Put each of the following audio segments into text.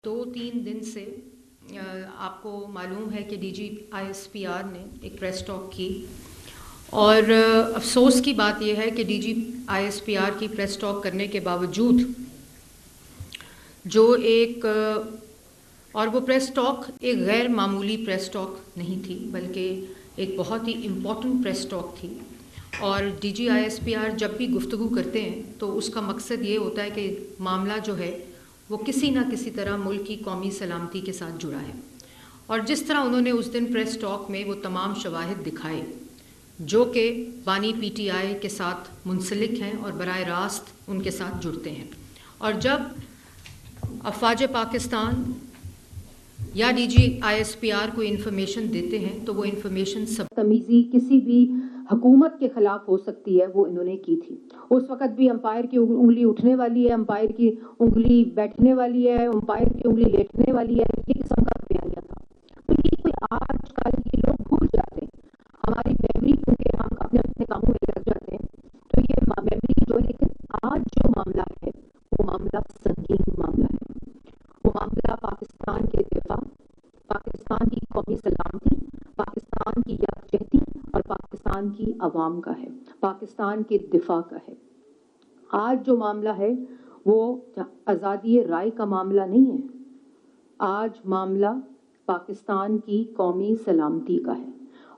2-3 दिन से आपको मालूम है कि डीजी आईएसपीआर ने एक प्रेस टॉक की और अफसोस की बात यह है कि डीजी आईएसपीआर की प्रेस टॉक करने के बावजूद जो एक और वो प्रेस टॉक एक गैर मामूली प्रेस टॉक नहीं थी बल्कि एक बहुत ही इम्पॉर्टेंट प्रेस टॉक थी। और डीजी आईएसपीआर जब भी गुफ्तगू करते हैं तो उसका मकसद ये होता है कि मामला जो है वो किसी ना किसी तरह मुल्क की कौमी सलामती के साथ जुड़ा है। और जिस तरह उन्होंने उस दिन प्रेस टॉक में वो तमाम शवाहिद दिखाए जो कि बानी पीटीआई के साथ मुंसलिक हैं और बराह रास्त उनके साथ जुड़ते हैं, और जब अफवाज पाकिस्तान या डीजी आईएसपीआर को इन्फॉर्मेशन देते हैं तो वो इन्फॉर्मेशन सब तमीज़ी किसी भी हुकूमत के खिलाफ हो सकती है, वो इन्होंने की थी। उस वक़्त भी अंपायर की उंगली उठने वाली है, अंपायर की उंगली बैठने वाली है, अंपायर की उंगली लेटने वाली है, ये किस्म का बयानिया था। तो ये कोई आजकल ये लोग भूल जाते हैं, हमारी मेमोरी क्योंकि हम अपने अपने कामों में लग जाते हैं, तो ये मेमोरी जो है। लेकिन आज जो मामला है वो मामला संगीन मामला है। वो मामला पाकिस्तान के दिफा, पाकिस्तान की कौमी सलामती, पाकिस्तान की यकजहती और पाकिस्तान की अवाम का है, पाकिस्तान के दिफा का है। आज जो मामला है वो आज़ादी राय का मामला नहीं है, आज मामला पाकिस्तान की कौमी सलामती का है।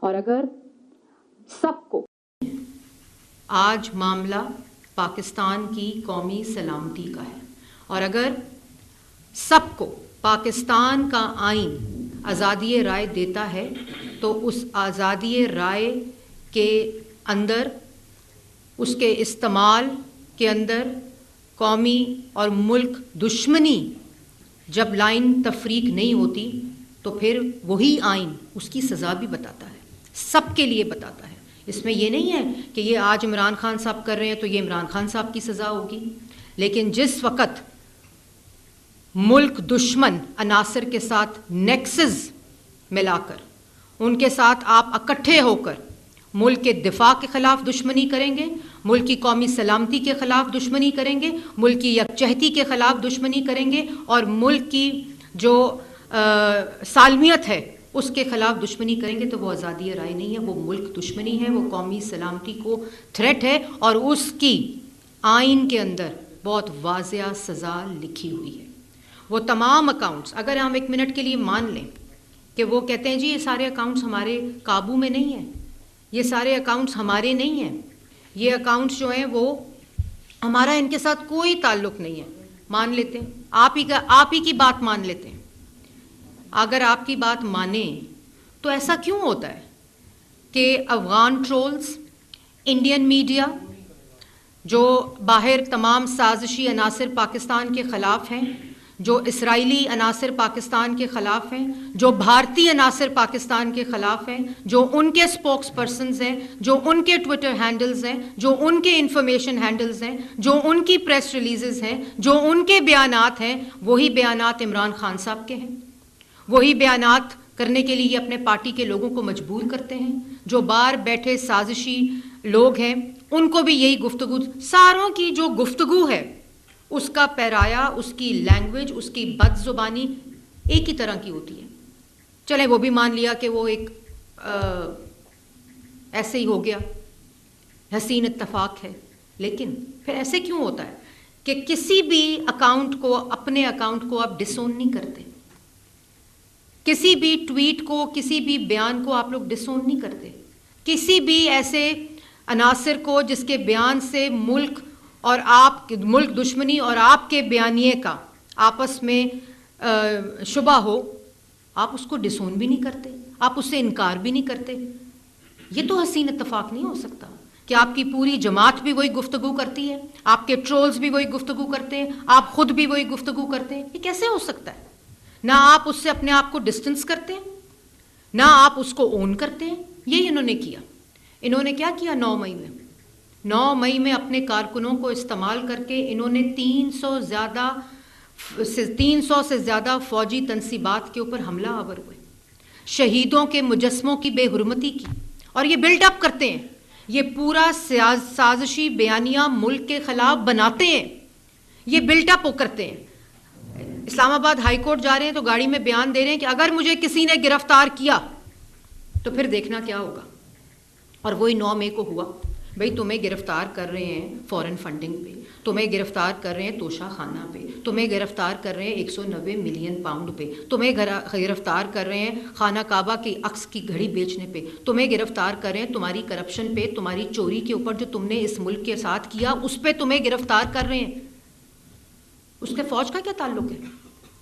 और अगर सबको आज मामला पाकिस्तान की कौमी सलामती का है और अगर सबको पाकिस्तान का आइन आज़ादी राय देता है तो उस आज़ादी राय के अंदर, उसके इस्तेमाल के अंदर कौमी और मुल्क दुश्मनी जब लाइन तफरीक नहीं होती तो फिर वही आइन उसकी सज़ा भी बताता है, सबके लिए बताता है। इसमें यह नहीं है कि ये आज इमरान खान साहब कर रहे हैं तो ये इमरान खान साहब की सज़ा होगी। लेकिन जिस वक़्त मुल्क दुश्मन अनासर के साथ नेक्सस मिलाकर उनके साथ आप इकट्ठे होकर मुल्क के दिफा के ख़िलाफ़ दुश्मनी करेंगे, मुल्क की कौमी सलामती के ख़िलाफ़ दुश्मनी करेंगे, मुल्क की यकजहती के ख़िलाफ़ दुश्मनी करेंगे और मुल्क की जो सालमियत है उसके ख़िलाफ़ दुश्मनी करेंगे, तो वो आज़ादी राय नहीं है, वो मुल्क दुश्मनी है, वो कौमी सलामती को थ्रेट है। और उसकी आइन के अंदर बहुत वाज़िया सज़ा लिखी हुई है। वो तमाम अकाउंट्स, अगर हम एक मिनट के लिए मान लें कि वो कहते हैं जी ये सारे अकाउंट्स हमारे काबू में नहीं हैं, ये सारे अकाउंट्स हमारे नहीं हैं, ये अकाउंट्स जो हैं वो हमारा इनके साथ कोई ताल्लुक़ नहीं है, मान लेते हैं, आप ही की बात मान लेते हैं। अगर आपकी बात माने तो ऐसा क्यों होता है कि अफ़गान ट्रोल्स, इंडियन मीडिया जो बाहर तमाम साजिशी अनासर पाकिस्तान के ख़िलाफ़ हैं, जो इसराइली अनासर पाकिस्तान के ख़िलाफ़ हैं, जो भारतीय अनासर पाकिस्तान के ख़िलाफ़ हैं, जो उनके स्पोक्स पर्सनस हैं, जो उनके ट्विटर हैंडल्स हैं, जो उनके इंफॉर्मेशन हैंडल्स हैं, जो उनकी प्रेस रिलीज़ेस हैं, जो उनके बयानात हैं, वही बयानात इमरान खान साहब के हैं। वही बयानात करने के लिए अपने पार्टी के लोगों को मजबूर करते हैं। जो बाहर बैठे साजिशी लोग हैं उनको भी यही गुफ्तगू, सारों की जो गुफ्तगू है उसका पैराया, उसकी लैंग्वेज, उसकी बदजुबानी एक ही तरह की होती है। चलें वो भी मान लिया कि वो एक ऐसे ही हो गया, हसीन इत्तफाक है, लेकिन फिर ऐसे क्यों होता है कि किसी भी अकाउंट को, अपने अकाउंट को आप डिसोन नहीं करते, किसी भी ट्वीट को, किसी भी बयान को आप लोग डिसोन नहीं करते, किसी भी ऐसे अनासर को जिसके बयान से मुल्क और आप, मुल्क दुश्मनी और आपके बयानिए का आपस में शुबा हो, आप उसको डिसोन भी नहीं करते, आप उससे इनकार भी नहीं करते। ये तो हसीन इत्तफाक नहीं हो सकता कि आपकी पूरी जमात भी वही गुफ्तगू करती है, आपके ट्रोल्स भी वही गुफ्तगू करते हैं, आप खुद भी वही गुफ्तगू करते हैं। ये कैसे हो सकता है? ना आप उससे अपने आप को डिस्टेंस करते हैं, ना आप उसको ओन करते हैं। यही इन्होंने किया। इन्होंने क्या किया? 9 मई में अपने कारकुनों को इस्तेमाल करके इन्होंने 300 से ज़्यादा फ़ौजी तनसीबात के ऊपर हमला आवर हुए, शहीदों के मुजस्मों की बेहुरमती की, और ये बिल्डअप करते हैं, ये पूरा साजिशी बयानिया मुल्क के ख़िलाफ़ बनाते हैं, ये बिल्डअप करते हैं। इस्लामाबाद हाई कोर्ट जा रहे हैं तो गाड़ी में बयान दे रहे हैं कि अगर मुझे किसी ने गिरफ्तार किया तो फिर देखना क्या होगा। और वही 9 मई को हुआ। भाई तुम्हें गिरफ्तार कर रहे हैं फॉरेन फंडिंग पे, तुम्हें गिरफ्तार कर रहे हैं तोशा खाना पे, तुम्हें गिरफ्तार कर रहे हैं 190 मिलियन पाउंड पे, तुम्हें गिरफ्तार कर रहे हैं खाना काबा की अक्स की घड़ी बेचने पे, तुम्हें गिरफ्तार कर रहे हैं तुम्हारी करप्शन पे, तुम्हारी चोरी के ऊपर जो तुमने इस मुल्क के साथ किया उस पर तुम्हें गिरफ्तार कर रहे हैं। उसके फौज का क्या ताल्लुक है?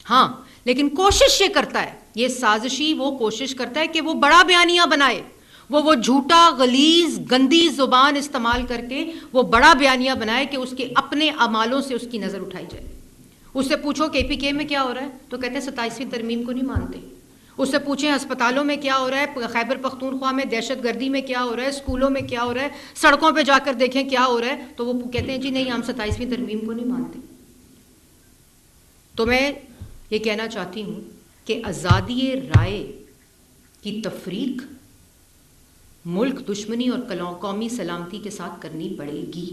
हाँ, लेकिन कोशिश ये करता है, ये साजिशी वो कोशिश करता है कि वो बड़ा बयानिया बनाए, वो झूठा गलीज गंदी जुबान इस्तेमाल करके वो बड़ा बयानिया बनाए कि उसके अपने अमालों से उसकी नज़र उठाई जाए। उससे पूछो KPK में क्या हो रहा है तो कहते हैं 27वीं तरमीम को नहीं मानते। उससे पूछें अस्पतालों में क्या हो रहा है, खैबर पख्तूनख्वा में दहशतगर्दी में क्या हो रहा है, स्कूलों में क्या हो रहा है, सड़कों पर जाकर देखें क्या हो रहा है, तो वो कहते हैं जी नहीं हम 27वीं तरमीम को नहीं मानते। तो मैं ये कहना चाहती हूँ कि आज़ादी राय की तफरीक मुल्क दुश्मनी और कौमी सलामती के साथ करनी पड़ेगी।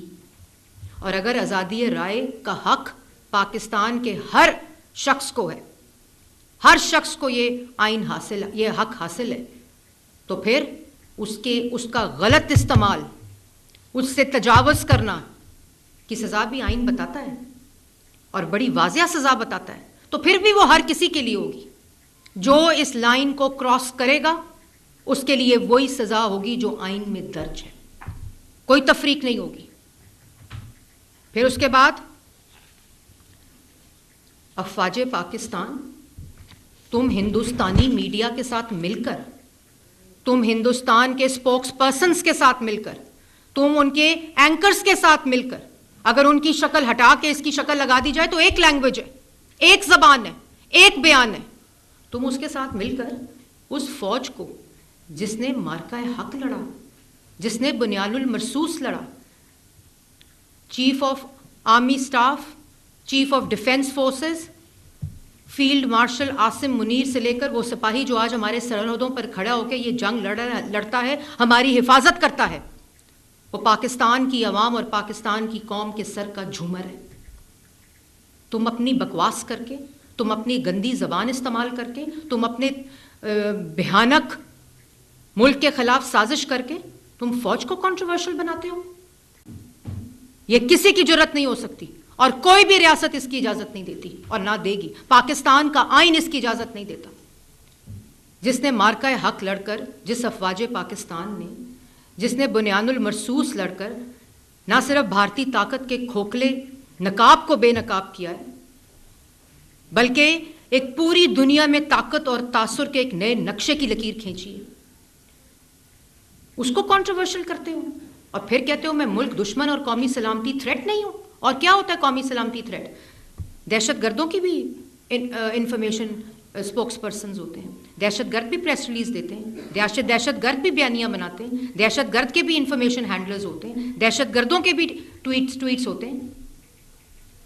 और अगर आज़ादी राय का हक पाकिस्तान के हर शख्स को है, हर शख्स को ये हक हासिल है, तो फिर उसका गलत इस्तेमाल, उससे तजावुज़ करना की सज़ा भी आइन बताता है और बड़ी वाज़िया सज़ा बताता है। तो फिर भी वो हर किसी के लिए होगी। जो इस लाइन को क्रॉस करेगा उसके लिए वही सज़ा होगी जो आइन में दर्ज है, कोई तफरीक नहीं होगी। फिर उसके बाद अफवाज पाकिस्तान, तुम हिंदुस्तानी मीडिया के साथ मिलकर, तुम हिंदुस्तान के स्पोक्स पर्सन्स के साथ मिलकर, तुम उनके एंकर्स के साथ मिलकर, अगर उनकी शक्ल हटा के इसकी शक्ल लगा दी जाए तो एक लैंग्वेज है, एक जबान है, एक बयान है, तुम उसके साथ मिलकर उस फौज को जिसने मार्का हक लड़ा, जिसने बुनियानुल मरसूस लड़ा, chief of army staff, chief of defence forces, field marshal Asim Munir से लेकर वो सिपाही जो आज हमारे सरहदों पर खड़ा होकर ये जंग लड़ता है, हमारी हिफाजत करता है, वो पाकिस्तान की अवाम और पाकिस्तान की कौम के सर का झूमर है। तुम अपनी बकवास करके, तुम अपनी गंदी जबान इस्तेमाल करके, तुम अपने भयानक मुल्क के खिलाफ साजिश करके तुम फौज को कंट्रोवर्शियल बनाते हो। यह किसी की जरूरत नहीं हो सकती और कोई भी रियासत इसकी इजाजत नहीं देती और ना देगी। पाकिस्तान का आइन इसकी इजाजत नहीं देता। जिसने मार्का हक लड़कर, जिस अफवाज पाकिस्तान ने, जिसने बुनियानुल मरसूस लड़कर ना सिर्फ भारतीय ताकत के खोखले नकाब को बेनकाब किया है, बल्कि एक पूरी दुनिया में ताकत और तासुर के एक नए नक्शे की लकीर खींची है, उसको कंट्रोवर्शियल करते हो और फिर कहते हो मैं मुल्क दुश्मन और कौमी सलामती थ्रेट नहीं हूं। और क्या होता है कौमी सलामती थ्रेट? दहशतगर्दों की भी इंफॉर्मेशन स्पोक्स पर्सन्स होते हैं, दहशतगर्द भी प्रेस रिलीज देते हैं, दहशतगर्द भी बयानियां बनाते हैं, दहशतगर्द के भी इंफॉर्मेशन हैंडलर्स होते हैं, दहशतगर्दों के भी ट्वीट्स होते हैं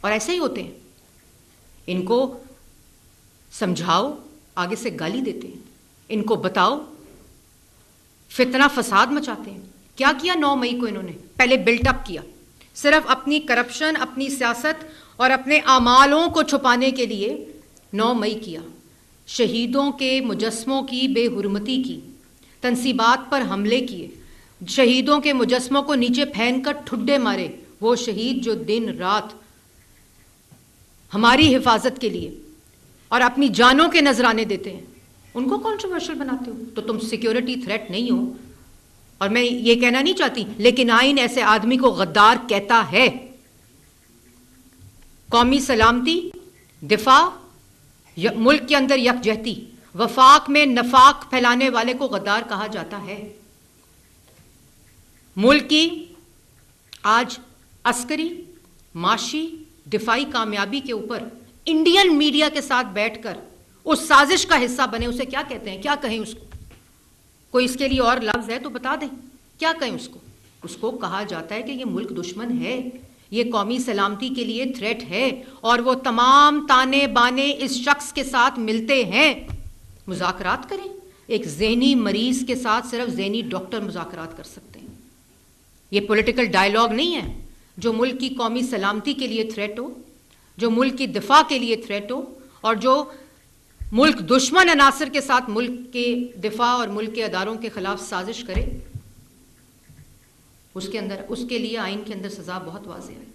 और ऐसे ही होते हैं। इनको समझाओ, आगे से गाली देते हैं, इनको बताओ, फितना फसाद मचाते हैं। क्या किया 9 मई को इन्होंने? पहले बिल्टअप किया, सिर्फ अपनी करप्शन, अपनी सियासत और अपने आमालों को छुपाने के लिए 9 मई किया। शहीदों के मुजस्मों की बेहुरमती की, तंसीबात पर हमले किए, शहीदों के मुजस्मों को नीचे फेंक कर ठुड्डे मारे। वो शहीद जो दिन रात हमारी हिफाजत के लिए और अपनी जानों के नजराने देते हैं, उनको कंट्रोवर्शियल बनाते हो। तो तुम सिक्योरिटी थ्रेट नहीं हो। और मैं ये कहना नहीं चाहती, लेकिन आइन ऐसे आदमी को गद्दार कहता है। कौमी सलामती, दिफा, मुल्क के अंदर यकजहती, वफाक में नफाक फैलाने वाले को गद्दार कहा जाता है। मुल्क की आज अस्करी, माशी, दिफाई कामयाबी के ऊपर इंडियन मीडिया के साथ बैठकर उस साजिश का हिस्सा बने, उसे क्या कहते हैं? क्या कहें उसको? कोई इसके लिए और लफ्ज है तो बता दें, क्या कहें उसको? उसको कहा जाता है कि ये मुल्क दुश्मन है, ये कौमी सलामती के लिए थ्रेट है और वो तमाम ताने बाने इस शख्स के साथ मिलते हैं। मुज़ाकरात करें। एक ज़हनी मरीज के साथ सिर्फ ज़हनी डॉक्टर मुज़ाकरात कर सकते हैं। ये पॉलिटिकल डायलॉग नहीं है। जो मुल्क की कौमी सलामती के लिए थ्रेट हो, जो मुल्क की दिफा के लिए थ्रेट हो और जो मुल्क दुश्मन अनासर के साथ मुल्क के दिफा और मुल्क के अदारों के खिलाफ साजिश करे, उसके लिए आइन के अंदर सज़ा बहुत वाज़ेह है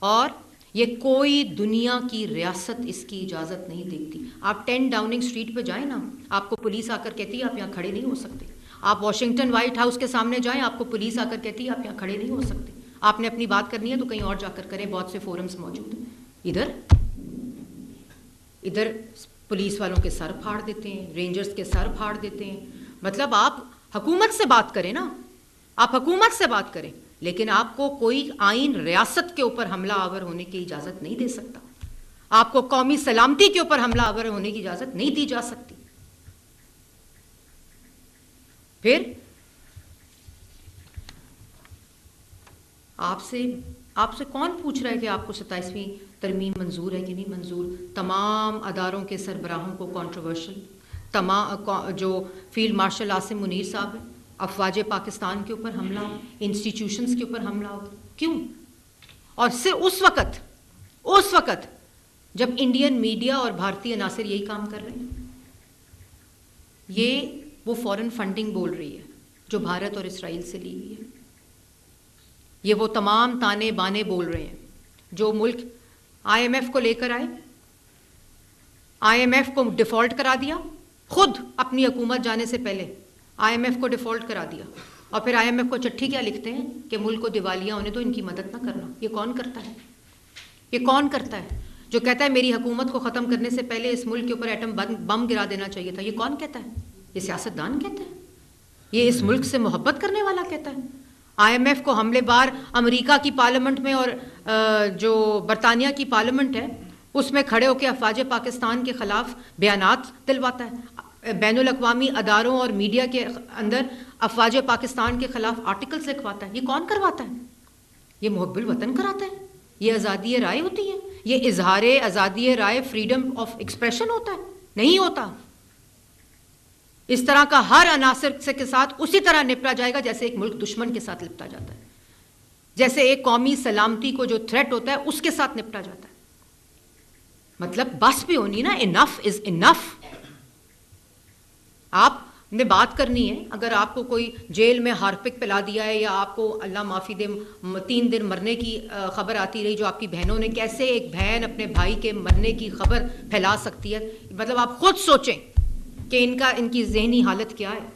और ये कोई दुनिया की रियासत इसकी इजाज़त नहीं देती। आप 10 डाउनिंग स्ट्रीट पे जाएं ना, आपको पुलिस आकर कहती है आप यहाँ खड़े नहीं हो सकते। आप वॉशिंगटन व्हाइट हाउस के सामने जाएं, आपको पुलिस आकर कहती है आप यहाँ खड़े नहीं हो सकते। आपने अपनी बात करनी है तो कहीं और जाकर करें, बहुत से फोरम्स मौजूद हैं। इधर पुलिस वालों के सर फाड़ देते हैं, रेंजर्स के सर फाड़ देते हैं। मतलब आप हुकूमत से बात करें ना, आप हुकूमत से बात करें, लेकिन आपको कोई आइन रियासत के ऊपर हमला आवर होने की इजाज़त नहीं दे सकता। आपको कौमी सलामती के ऊपर हमला आवर होने की इजाज़त नहीं दी जा सकती। फिर आपसे कौन पूछ रहा है कि आपको 27वीं तरमीम मंजूर है कि नहीं मंजूर? तमाम अदारों के सरबराहों को कॉन्ट्रोवर्शियल, जो फील्ड मार्शल आसिम मुनीर साहब हैं, अफवाज पाकिस्तान के ऊपर हमला हो, इंस्टीट्यूशंस के ऊपर हमला हो, क्यों? और सिर्फ उस वक़्त जब इंडियन मीडिया और भारतीय अनासर यही काम कर रहे हैं। ये वो फॉरेन फंडिंग बोल रही है जो भारत और इसराइल से ली हुई है। ये वो तमाम ताने बाने बोल रहे हैं जो मुल्क IMF को लेकर आए, IMF को डिफ़ॉल्ट करा दिया, खुद अपनी हुकूमत जाने से पहले IMF को डिफ़ॉल्ट करा दिया, और फिर IMF को चिट्ठी क्या लिखते हैं कि मुल्क को दिवालिया होने दो, इनकी मदद ना करना। ये कौन करता है? ये कौन करता है जो कहता है मेरी हुकूमत को ख़त्म करने से पहले इस मुल्क के ऊपर एटम बम गिरा देना चाहिए था? ये कौन कहता है? ये सियासतदान कहते हैं, ये इस मुल्क से मोहब्बत करने वाला कहता है। IMF को हमलेबार अमेरिका की पार्लियामेंट में और जो बरतानिया की पार्लियामेंट है उसमें खड़े होकर अफवाज पाकिस्तान के ख़िलाफ़ बयानात दिलवाता है। बैनुल अक़वामी अदारों और मीडिया के अंदर अफवाज पाकिस्तान के ख़िलाफ़ आर्टिकल्स लिखवाता है। ये कौन करवाता है? ये मुहब्बुल वतन कराता है। ये आज़ादी राय होती है? ये इजहार आज़ादी राय, फ्रीडम ऑफ एक्सप्रेशन होता है? नहीं होता। इस तरह का हर अनासर से के साथ उसी तरह निपटा जाएगा जैसे एक मुल्क दुश्मन के साथ निपटा जाता है, जैसे एक कौमी सलामती को जो थ्रेट होता है उसके साथ निपटा जाता है। मतलब बस भी होनी ना, इनफ इज इनफ। आपने बात करनी है, अगर आपको कोई जेल में हार्पिक पिला दिया है या आपको अल्लाह माफ़ी दे 3 दिन मरने की खबर आती रही जो आपकी बहनों ने, कैसे एक बहन अपने भाई के मरने की खबर फैला सकती है? मतलब आप खुद सोचें कि इनकी जहनी हालत क्या है।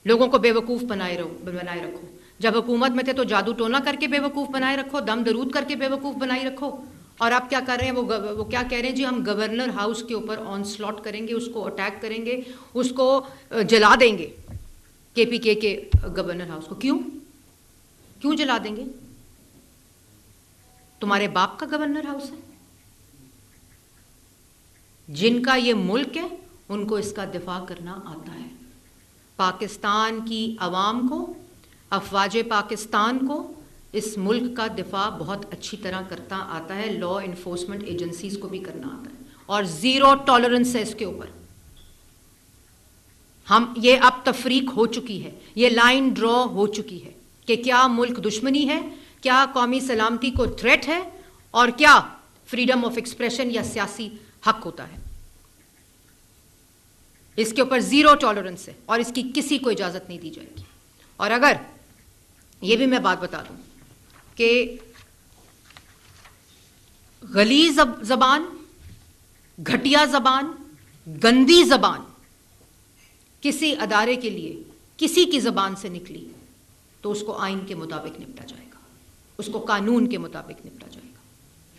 लोगों को बेवकूफ़ बनाए रखो। जब हुकूमत में थे तो जादू टोना करके बेवकूफ़ बनाए रखो, दम दरूद करके बेवकूफ़ बनाए रखो, और आप क्या कर रहे हैं? वो क्या कह रहे हैं जी, हम गवर्नर हाउस के ऊपर ऑन स्लॉट करेंगे, उसको अटैक करेंगे, उसको जला देंगे, KPK के गवर्नर हाउस को। क्यों जला देंगे? तुम्हारे बाप का गवर्नर हाउस है। जिनका ये मुल्क है उनको इसका दिफा करना आता है। पाकिस्तान की अवाम को, अफवाज पाकिस्तान को इस मुल्क का दिफा बहुत अच्छी तरह करता आता है। लॉ इन्फोर्समेंट एजेंसीज को भी करना आता है, और ज़ीरो टॉलरेंस है इसके ऊपर। ये अब तफरीक हो चुकी है, ये लाइन ड्रॉ हो चुकी है कि क्या मुल्क दुश्मनी है, क्या कौमी सलामती को थ्रेट है, और क्या फ्रीडम ऑफ एक्सप्रेशन या सियासी हक होता है। इसके ऊपर ज़ीरो टॉलरेंस है और इसकी किसी को इजाज़त नहीं दी जाएगी। और अगर ये भी मैं बात बता दूं कि गलीज़ ज़बान, घटिया ज़बान, गंदी ज़बान किसी अदारे के लिए किसी की ज़बान से निकली तो उसको आइन के मुताबिक निपटा जाएगा, उसको कानून के मुताबिक निपटा जाएगा।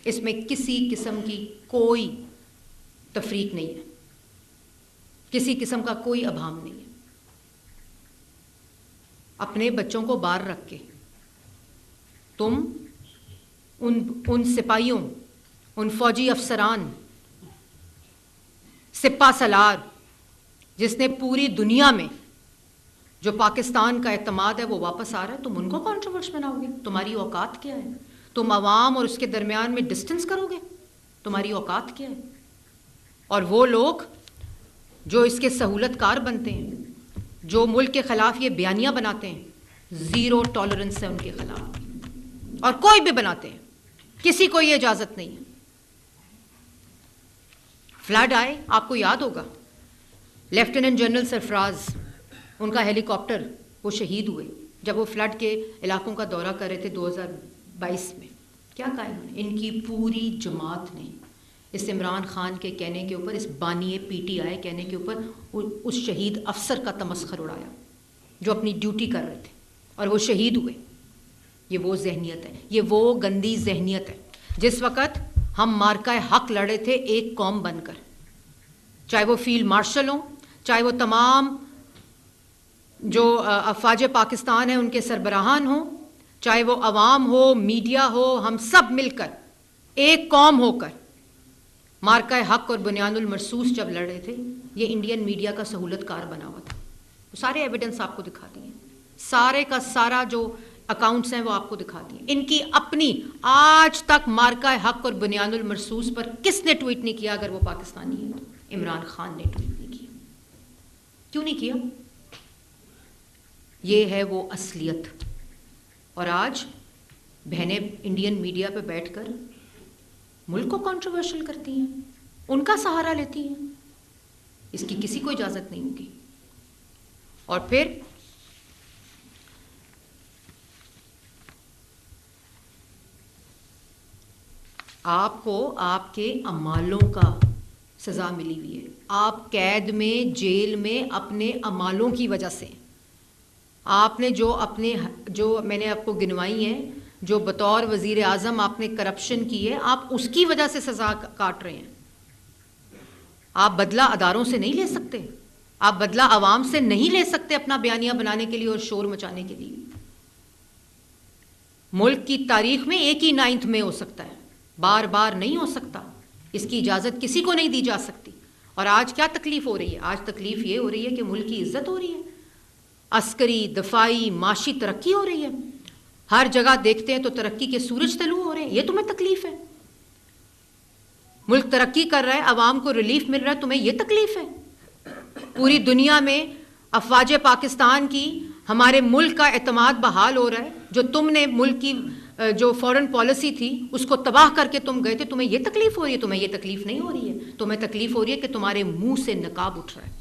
इसमें किसी किस्म की कोई तफरीक नहीं है, किसी किस्म का कोई अभाम नहीं है। अपने बच्चों को बाहर रख के तुम उन सिपाहियों, उन फौजी अफसरान, सिपा सलार जिसने पूरी दुनिया में जो पाकिस्तान का एतमाद है वो वापस आ रहा है, तुम उनको कॉन्ट्रोवर्स बनाओगे? तुम्हारी औकात क्या है? तुम अवाम और उसके दरमियान में डिस्टेंस करोगे? तुम्हारी औकात क्या है? और वो लोग जो इसके सहूलतकार बनते हैं, जो मुल्क के ख़िलाफ़ ये बयानियाँ बनाते हैं, ज़ीरो टॉलरेंस है उनके ख़िलाफ़, और कोई भी बनाते हैं, किसी को ये इजाज़त नहीं है। फ्लड आए, आपको याद होगा लेफ्टिनेंट जनरल सरफराज, उनका हेलीकॉप्टर, वो शहीद हुए जब वो फ्लड के इलाकों का दौरा कर रहे थे 2022 में। क्या कहा इन्होंने? इनकी पूरी जमात ने इस इमरान खान के कहने के ऊपर, इस बानी PTI कहने के ऊपर उस शहीद अफसर का तमस्खर उड़ाया जो अपनी ड्यूटी कर रहे थे और वो शहीद हुए। ये वो जहनियत है, ये वो गंदी जहनियत है। जिस वक़्त हम मार्का हक लड़े थे एक कौम बनकर, चाहे वो फील्ड मार्शल हों, चाहे वो तमाम जो अफवाज पाकिस्तान हैं उनके सरबराहान हों, चाहे वो अवाम हो, मीडिया हो, हम सब मिलकर एक कौम होकर मार्का हक और बुनियानुल मरसूस जब लड़ रहे थे, ये इंडियन मीडिया का सहूलतकार बना हुआ था। वो सारे एविडेंस आपको दिखा दिए, सारे का सारा जो अकाउंट्स हैं वो आपको दिखा दिए। इनकी अपनी आज तक मार्का हक और बुनियानुल मरसूस पर किसने ट्वीट नहीं किया? अगर वो पाकिस्तानी है तो इमरान खान ने ट्वीट नहीं किया। क्यों नहीं किया? ये है वो असलियत। और आज बहनें इंडियन मीडिया पे बैठकर मुल्क को कंट्रोवर्शियल करती हैं, उनका सहारा लेती हैं। इसकी किसी को इजाज़त नहीं होगी। और फिर आपको आपके अमालों का सज़ा मिली हुई है। आप कैद में, जेल में अपने अमालों की वजह से, आपने जो मैंने आपको गिनवाई हैं, जो बतौर वज़ीर आज़म आपने करप्शन की है, आप उसकी वजह से सज़ा काट रहे हैं। आप बदला अदारों से नहीं ले सकते, आप बदला अवाम से नहीं ले सकते अपना बयानिया बनाने के लिए और शोर मचाने के लिए। मुल्क की तारीख में एक ही 9 मई हो सकता है, बार बार नहीं हो सकता। इसकी इजाज़त किसी को नहीं दी जा सकती। और आज क्या तकलीफ़ हो रही है? आज तकलीफ़ ये हो रही है कि मुल्क की इज्जत हो रही है, अस्करी, दफाई, माशी तरक्की हो रही है। हर जगह देखते हैं तो तरक्की के सूरज तलू हो रहे हैं। ये तुम्हें तकलीफ है? मुल्क तरक्की कर रहा है, अवाम को रिलीफ मिल रहा है, तुम्हें ये तकलीफ है? पूरी दुनिया में अफवाज पाकिस्तान की हमारे मुल्क का एतमाद बहाल हो रहा है। जो तुमने मुल्क की जो फॉरेन पॉलिसी थी उसको तबाह करके तुम गए थे, तुम्हें ये तकलीफ हो रही है? तुम्हें ये तकलीफ नहीं हो रही है। तुम्हें तकलीफ हो रही है कि तुम्हारे मुंह से नकाब उठ रहा है।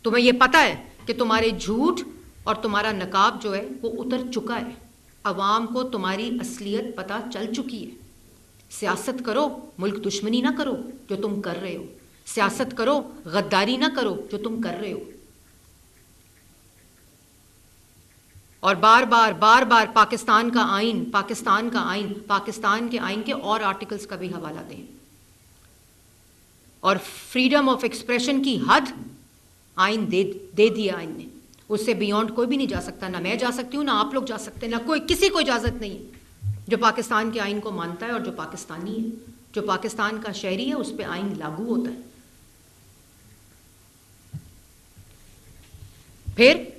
तुम्हें ये पता है कि तुम्हारे झूठ और तुम्हारा नकाब जो है वो उतर चुका है। अवाम को तुम्हारी असलियत पता चल चुकी है। सियासत करो, मुल्क दुश्मनी ना करो जो तुम कर रहे हो। सियासत करो, गद्दारी ना करो जो तुम कर रहे हो। और बार बार पाकिस्तान का आइन, पाकिस्तान के आइन के और आर्टिकल्स का भी हवाला दें। और फ्रीडम ऑफ एक्सप्रेशन की हद आइन दे दिया आइन ने। उससे बियॉन्ड कोई भी नहीं जा सकता। ना मैं जा सकती हूँ, ना आप लोग जा सकते, ना कोई, किसी को इजाज़त नहीं है जो पाकिस्तान के आइन को मानता है और जो पाकिस्तानी है, जो पाकिस्तान का शहरी है, उस पर आइन लागू होता है। फिर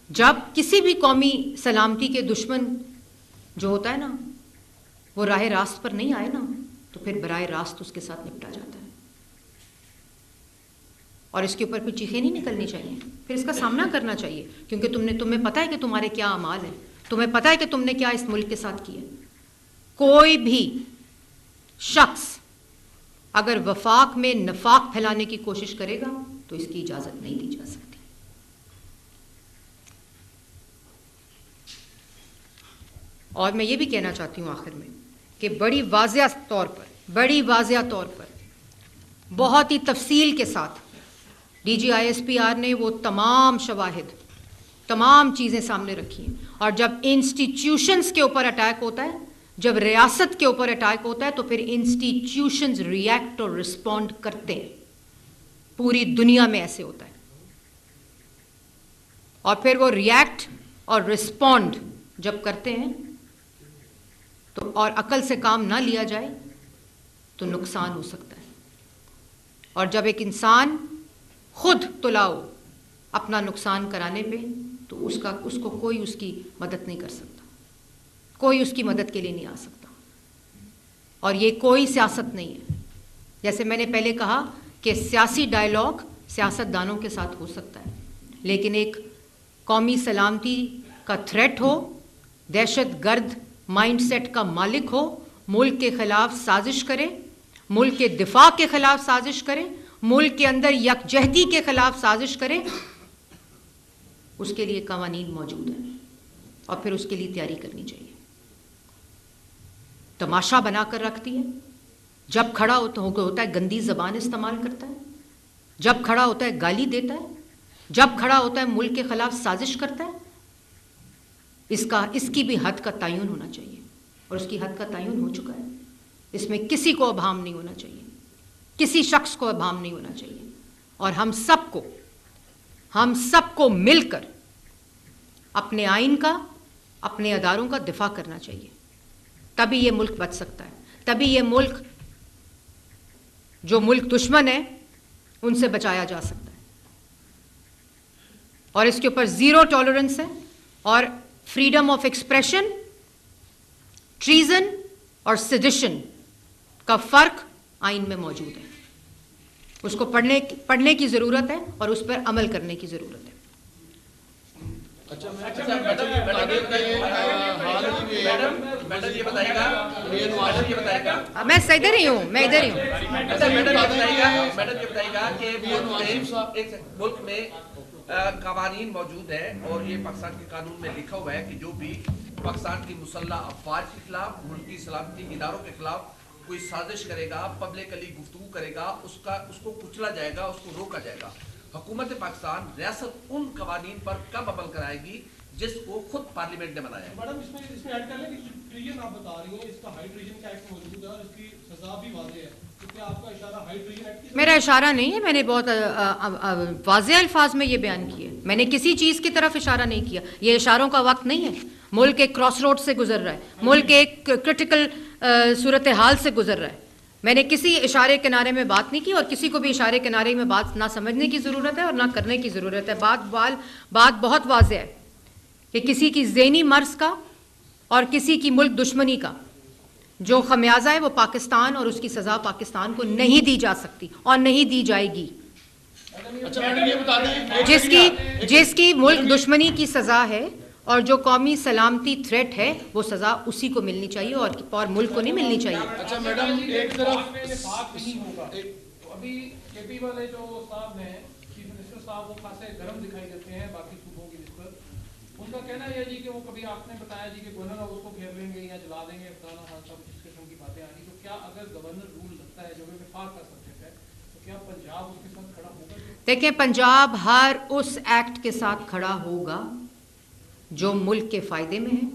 जब किसी भी कौमी सलामती के दुश्मन जो होता है ना, वो राह रास्त पर नहीं आए ना, तो फिर बराह रास्त उसके साथ निपटा जाता है। और इसके ऊपर फिर चीखें नहीं निकलनी चाहिए, फिर इसका सामना करना चाहिए। क्योंकि तुम्हें पता है कि तुम्हारे क्या अमाल हैं, तुम्हें पता है कि तुमने क्या इस मुल्क के साथ किया। कोई भी शख्स अगर वफाक में नफाक फैलाने की कोशिश करेगा तो इसकी इजाज़त नहीं दी जा सकती। और मैं ये भी कहना चाहती हूँ आखिर में कि बड़ी वाज़िया तौर पर बहुत ही तफसील के साथ DG ISPR ने वो तमाम शवाहिद, तमाम चीज़ें सामने रखी हैं। और जब इंस्टीट्यूशंस के ऊपर अटैक होता है, जब रियासत के ऊपर अटैक होता है, तो फिर इंस्टीट्यूशंस रिएक्ट और रिस्पॉन्ड करते हैं। पूरी दुनिया में ऐसे होता है। और फिर वो रिएक्ट और रिस्पॉन्ड जब करते हैं तो, और अकल से काम ना लिया जाए तो नुकसान हो सकता है। और जब एक इंसान खुद तुलाओ अपना नुकसान कराने पे, तो उसको कोई उसकी मदद नहीं कर सकता, कोई उसकी मदद के लिए नहीं आ सकता। और ये कोई सियासत नहीं है। जैसे मैंने पहले कहा कि सियासी डायलॉग सियासतदानों के साथ हो सकता है, लेकिन एक कौमी सलामती का थ्रेट हो, दहशत गर्द माइंडसेट का मालिक हो, मुल्क के खिलाफ साजिश करे मुल्क के दिफा के खिलाफ साजिश करें, मुल्क के अंदर यकजहती के खिलाफ साजिश करें, उसके लिए कवानीन मौजूद हैं और फिर उसके लिए तैयारी करनी चाहिए। तमाशा बनाकर रखती है, जब खड़ा होता है गंदी जबान इस्तेमाल करता है, जब खड़ा होता है गाली देता है, जब खड़ा होता है मुल्क के खिलाफ साजिश करता है। इसकी भी हद का तयन होना चाहिए और उसकी हद का तयन हो चुका है। इसमें किसी को अभाम नहीं होना चाहिए, किसी शख्स को अभाम नहीं होना चाहिए और हम सबको मिलकर अपने आइन का, अपने अदारों का दिफा करना चाहिए। तभी ये मुल्क बच सकता है, तभी ये मुल्क, जो मुल्क दुश्मन है उनसे बचाया जा सकता है। और इसके ऊपर ज़ीरो टॉलरेंस है और फ्रीडम ऑफ एक्सप्रेशन, ट्रीजन और सेडिशन का फर्क आइन में मौजूद है। उसको पढ़ने की ज़रूरत है और उस पर अमल करने की ज़रूरत है। मैडम ये बताइएगा, मैं इधर ही हूँ। मैडम ये बताइएगा कि मुल्क में कवानीन मौजूद है और ये पाकिस्तान के कानून में लिखा हुआ है कि जो भी पाकिस्तान की मुसल्लह अफवाज के खिलाफ, मुल्क की सलामती इदारों के खिलाफ कोई साजिश करेगा, पब्लिकली गुफ्तगू करेगा, उसको कुचला जाएगा, उसको रोका जाएगा। हुकूमत पाकिस्तान रियासत उन कवानीन पर कब अमल कराएगी जिसको खुद पार्लियामेंट ने बनाया है? मैडम इसमें ऐड कर लें कि ट्रीजन आप बता रही हैं, इसका हाई ट्रीजन का एक्ट मौजूद है और इसकी सजा भी वाज़ेह है, तो क्या आपका इशारा हाई ट्रीजन एक्ट की? मेरा इशारा नहीं है, मैंने बहुत वाज़ेह अल्फाज में ये बयान किए। मैंने किसी चीज़ की तरफ इशारा नहीं किया। ये इशारों का वक्त नहीं है। मुल्क एक क्रॉस रोड से गुजर रहा है, मुल्क एक क्रिटिकल सूरत हाल से गुजर रहा है। मैंने किसी इशारे किनारे में बात नहीं की और किसी को भी इशारे किनारे में बात ना समझने की ज़रूरत है और ना करने की ज़रूरत है। बात बहुत वाज़ेह है कि किसी की ज़हनी मर्ज का और किसी की मुल्क दुश्मनी का जो खमियाजा है वो पाकिस्तान और उसकी सज़ा पाकिस्तान को नहीं दी जा सकती और नहीं दी जाएगी। जिसकी मुल्क दुश्मनी की सज़ा है और जो कौमी सलामती थ्रेट है वो सज़ा उसी को मिलनी चाहिए और मुल्क को नहीं मिलनी चाहिए। अच्छा मैडम, एक तरफ नहीं होगा तो अभी केपी वाले जो साहब हैं, चीफ मिनिस्टर साहब, वो खासे गर्म दिखाई देते हैं बाकी सूबों की निस्बत। उनका कहना है जी कि वो कभी आपने बताया जी कि गवर्नर हाउस को घेर लेंगे या जला देंगे, फलाना सब इस किस्म की बातें आ रही। तो क्या अगर गवर्नर रूल लगता है जो कि विफाक का सब्जेक्ट है, तो क्या पंजाब उसके साथ खड़ा होगा? देखिए, पंजाब हर उस एक्ट के साथ खड़ा होगा जो मुल्क के फ़ायदे में है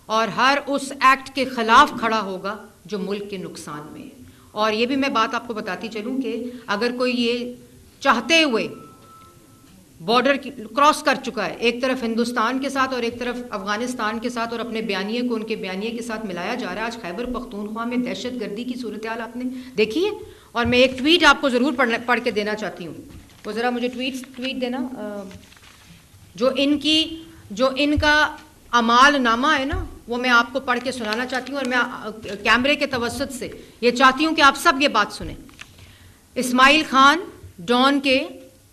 और हर उस एक्ट के ख़िलाफ़ खड़ा होगा जो मुल्क के नुकसान में है। और ये भी मैं बात आपको बताती चलूँ कि अगर कोई ये चाहते हुए बॉर्डर क्रॉस कर चुका है, एक तरफ हिंदुस्तान के साथ और एक तरफ अफ़गानिस्तान के साथ, और अपने बयानिए को उनके बयानिए के साथ मिलाया जा रहा है। आज खैबर पख्तूनख्वा में दहशत गर्दी की सूरत हाल आपने देखी है और मैं एक ट्वीट आपको ज़रूर पढ़ के देना चाहती हूँ। वो ज़रा मुझे ट्वीट देना, जो इनका अमाल नामा है ना, वो मैं आपको पढ़ के सुनाना चाहती हूँ और मैं कैमरे के तवस्सुत से ये चाहती हूँ कि आप सब ये बात सुने। इस्माइल खान डॉन के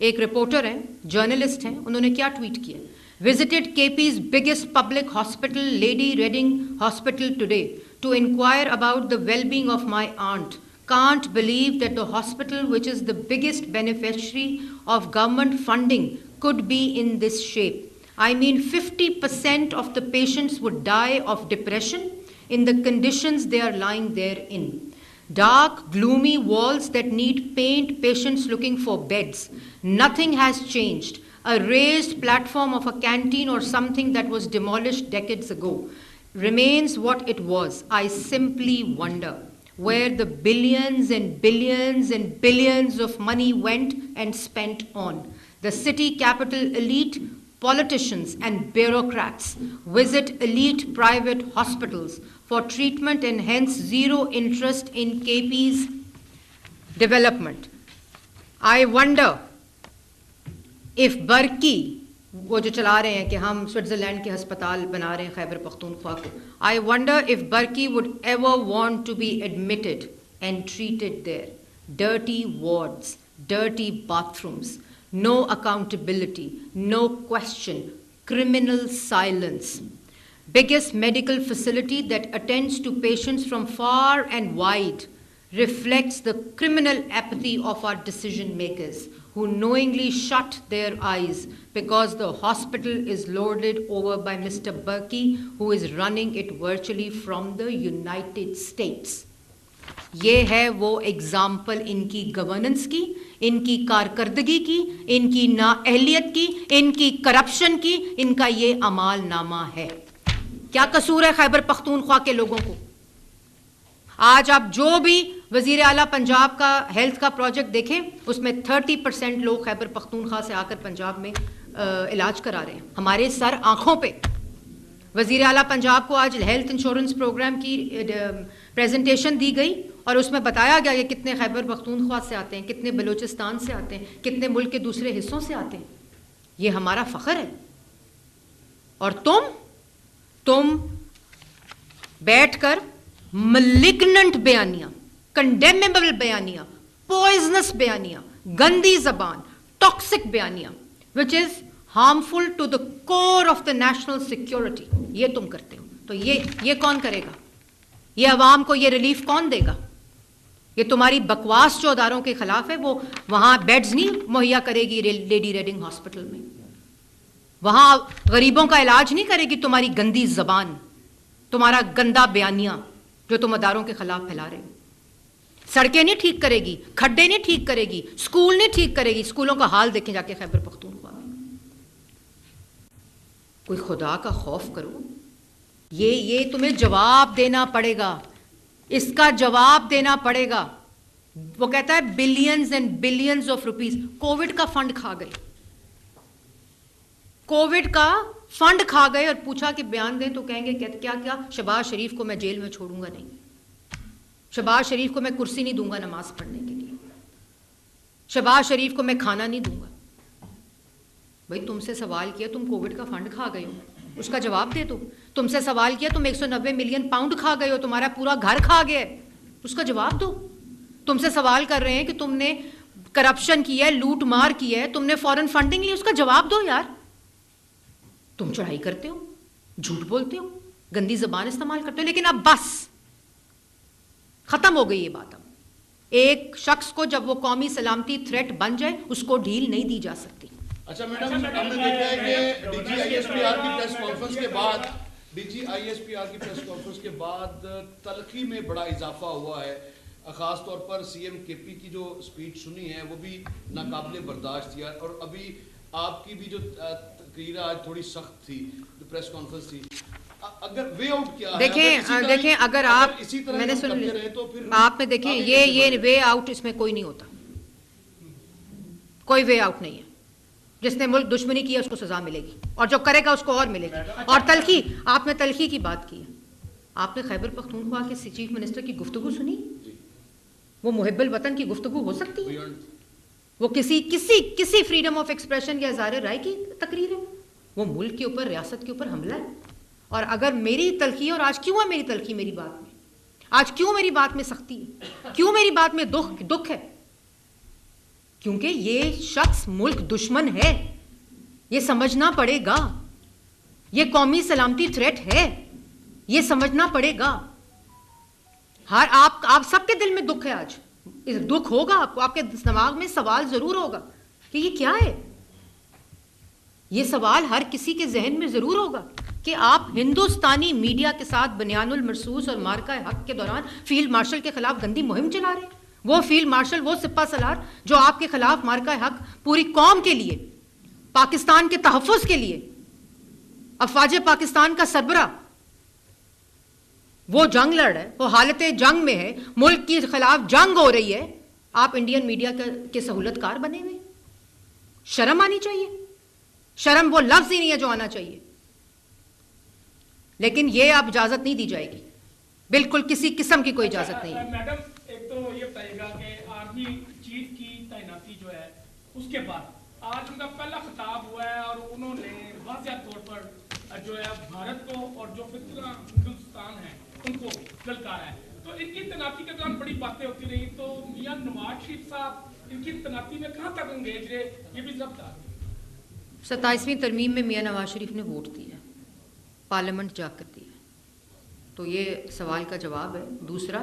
एक रिपोर्टर हैं, जर्नलिस्ट हैं, उन्होंने क्या ट्वीट किया? Visited KP's biggest public hospital Lady Reading Hospital today to inquire about the wellbeing of my aunt. Can't believe that the hospital, which is the biggest beneficiary of government funding, could be in this shape. I mean, 50% of the patients would die of depression in the conditions they are lying there in. Dark, gloomy walls that need paint, patients looking for beds. Nothing has changed. A raised platform of a canteen or something that was demolished decades ago remains what it was. I simply wonder where the billions and billions and billions of money went and spent on. The city capital elite, politicians and bureaucrats visit elite private hospitals for treatment and hence zero interest in KP's development. I wonder if Barki, वो जो चला रहे हैं कि हम Switzerland के अस्पताल बना रहे हैं खैबर पख्तूनख्वा को, I wonder if Barki would ever want to be admitted and treated there. Dirty wards, dirty bathrooms, no accountability, no question, criminal silence. Biggest medical facility that attends to patients from far and wide, reflects the criminal apathy of our decision makers who knowingly shut their eyes because the hospital is lorded over by Mr. Burki, who is running it virtually from the United States. ये है वो example इनकी governance की, इनकी कारकर्दगी की, इनकी नाअहलियत की, इनकी करप्शन की, इनका ये अमाल नामा है। क्या कसूर है खैबर पख्तूनख्वा के लोगों को? आज आप जो भी वजीर आला पंजाब का हेल्थ का प्रोजेक्ट देखें, उसमें 30% लोग खैबर पख्तूनख्वा से आकर पंजाब में इलाज करा रहे हैं। हमारे सर आंखों पे वजीर आला पंजाब को आज हेल्थ इंश्योरेंस प्रोग्राम की प्रेजेंटेशन दी गई और उसमें बताया गया कि कितने खैबर पख्तूनख्वा से आते हैं, कितने बलूचिस्तान से आते हैं, कितने मुल्क के दूसरे हिस्सों से आते हैं। ये हमारा फ़ख्र है। और तुम बैठकर मलिग्नेंट बयानियां, कंडेमेबल बयानियां, पॉइजनस बयानियां, गंदी जबान, टॉक्सिक बयानियां, which is harmful to the core of the national security, ये तुम करते हो। तो ये कौन करेगा? ये अवाम को ये रिलीफ कौन देगा? ये तुम्हारी बकवास जो अदारों के खिलाफ है, वो वहां बेड्स नहीं मुहैया करेगी लेडी रेडिंग हॉस्पिटल में, वहां गरीबों का इलाज नहीं करेगी तुम्हारी गंदी जबान, तुम्हारा गंदा बयानियां जो तुम अदारों के खिलाफ फैला रहे हो। सड़कें नहीं ठीक करेगी, खड्डे नहीं ठीक करेगी, स्कूल नहीं ठीक करेगी। स्कूलों का हाल देखें जाके खैबर पख्तूनख्वा में। कोई खुदा का खौफ करो। ये तुम्हें जवाब देना पड़ेगा, इसका जवाब देना पड़ेगा। वो कहता है billions and billions of rupees. Covid का फंड खा गए, कोविड का फंड खा गए और पूछा कि बयान दें तो कहेंगे क्या शहबाज शरीफ को मैं जेल में छोड़ूंगा नहीं, शहबाज शरीफ को मैं कुर्सी नहीं दूंगा नमाज पढ़ने के लिए, शहबाज शरीफ को मैं खाना नहीं दूंगा। भाई तुमसे सवाल किया, तुम कोविड का फंड खा गए हो, उसका जवाब दे दो। तुमसे सवाल किया, तुम 190 मिलियन पाउंड खा गए हो, तुम्हारा पूरा घर खा गया है, उसका जवाब दो। तुमसे सवाल कर रहे हैं कि तुमने करप्शन किया है, लूट मार किया है, तुमने फॉरेन फंडिंग ली, उसका जवाब दो यार। तुम चढ़ाई करते हो, झूठ बोलते हो, गंदी जबान इस्तेमाल करते हो, लेकिन अब बस खत्म हो गई ये बात। अब एक शख्स को जब वो कौमी सलामती थ्रेट बन जाए, उसको ढील नहीं दी जा सकती। अच्छा मैडम, हमने देखा है कि डीजी आईएसपीआर की प्रेस कॉन्फ्रेंस के बाद तलखी में बड़ा इजाफा हुआ है। खास तौर पर सीएम केपी की जो स्पीच सुनी है वो भी नाकाबिले बर्दाश्त थी, और अभी आपकी भी जो तकरीर आज थोड़ी सख्त थी, जो प्रेस कॉन्फ्रेंस थी, अगर वे आउट क्या है? देखें अगर आप इसी तरह मैंने सुन रहे तो फिर आप में देखें ये वे आउट इसमें कोई नहीं होता, कोई वे आउट नहीं है। जिसने मुल्क दुश्मनी की है उसको सजा मिलेगी, और जो करेगा उसको और मिलेगी। और तलखी, आपने तलखी की बात की है, आपने खैबर पख्तूनख्वा के चीफ मिनिस्टर की गुफ्तगू सुनी? वो मुहिब्बुल वतन की गुफ्तगू हो सकती है? वो किसी फ्रीडम ऑफ एक्सप्रेशन या इज़हार राय की तकरीर है? वो मुल्क के ऊपर, रियासत के ऊपर हमला है। और अगर मेरी तलखी, और आज क्यों है मेरी तलखी मेरी बात में, आज क्यों मेरी बात में सख्ती है, क्यों मेरी बात में दुख है? क्योंकि ये शख्स मुल्क दुश्मन है, ये समझना पड़ेगा। ये कौमी सलामती थ्रेट है, ये समझना पड़ेगा। हर आप सबके दिल में दुख है आज, इस दुख होगा आपको, आपके दिमाग में सवाल जरूर होगा कि ये क्या है। ये सवाल हर किसी के जहन में जरूर होगा कि आप हिंदुस्तानी मीडिया के साथ बनियानुल मरसूस और मार्का हक के दौरान फील्ड मार्शल के खिलाफ गंदी मुहिम चला रहे हैं। वो फील्ड मार्शल, वो सिपा सलार जो आपके खिलाफ मार्का हक पूरी कौम के लिए, पाकिस्तान के तहफ़्फ़ुज़ के लिए, अफवाज पाकिस्तान का सरबरा, वो जंग लड़ रहा है, वो हालत जंग में है, मुल्क के खिलाफ जंग हो रही है। आप इंडियन मीडिया के सहूलतकार बने हुए। शर्म आनी चाहिए। शर्म वो लफ्ज ही नहीं है जो आना चाहिए। लेकिन ये अब इजाजत नहीं दी जाएगी, बिल्कुल किसी किस्म की कोई इजाजत नहीं है। मैडम, एक तो ये बताइएगा कि आर्मी चीफ की तैनाती जो है उसके बाद आज उनका पहला खिताब हुआ है, और उन्होंने वाज़ेह तौर पर जो है भारत को और जो फितरा हिंदुस्तान है उनको ललकारा है। तो इनकी तैनाती के दौरान बड़ी बातें होती रही, तो मियां नवाज शरीफ साहब इनकी तैनाती में कहाँ तक एंगेज रहे, ये भी जब्त है। 27वीं तरमीम में मियां नवाज शरीफ ने वोट दिया, पार्लियामेंट जाकर दिया, तो ये सवाल का जवाब है। दूसरा,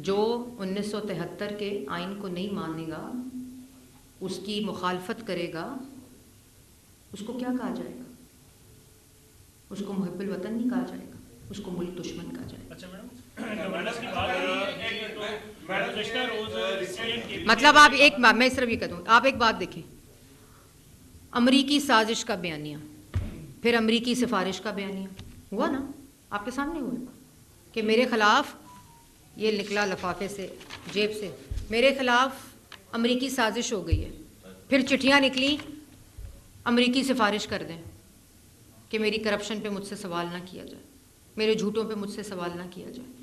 जो 1973 के आइन को नहीं मानेगा, उसकी मुखालफत करेगा, उसको क्या कहा जाएगा? उसको मुहिब्बुल वतन नहीं कहा जाएगा, उसको मुल्क दुश्मन कहा जाएगा। अच्छा मैडम, मतलब आप एक मैं सिर्फ ये कहूँ, आप एक बात देखें, अमरीकी साजिश का बयानिया, फिर अमरीकी सिफारिश का बयानिया हुआ ना, आपके सामने हुआ कि मेरे ख़िलाफ़ ये निकला लिफाफे से, जेब से, मेरे ख़िलाफ़ अमरीकी साजिश हो गई है। फिर चिट्ठियाँ निकली, अमरीकी सिफारिश कर दें कि मेरी करप्शन पे मुझसे सवाल ना किया जाए, मेरे झूठों पे मुझसे सवाल ना किया जाए।